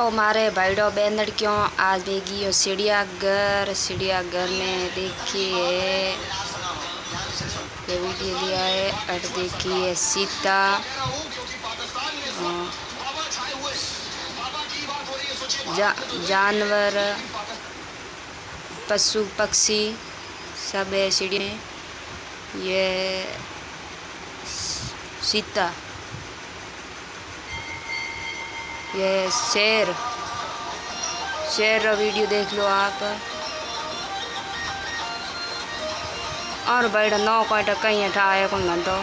तो हमारे भाईडो बहन लड़कियों आज देगी हो चिड़ियाघर। चिड़ियाघर में देखिए ये वीडियो लिया है और देखिए सीता जानवर पशु पक्षी सब है चिड़िया में। ये सीता, ये शेर का वीडियो देख लो आप। और बड़ा 9 क्वांटा कहीं उठाए कौन घंटो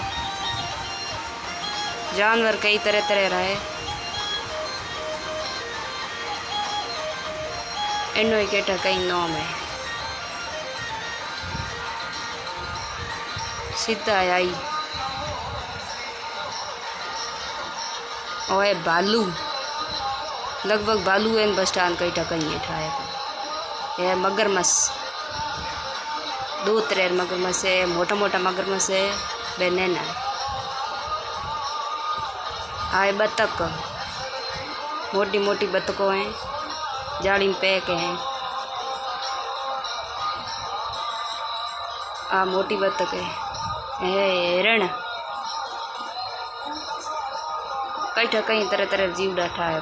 जानवर कई तरह तरह रहे इनो केटा कई 9 में सीता आई और भालू लगभग भालू है बस स्टैंड कई टकई ठाए। ये मगरमच्छ 2 तरह मगरमच्छ है, मोटा मोटा मगरमच्छ है बेनैना। आए बतख, मोटी मोटी बतखों हैं जाली में पैक हैं। आ मोटी बतख है हिरण कई तरह तरह जीव डाठा है।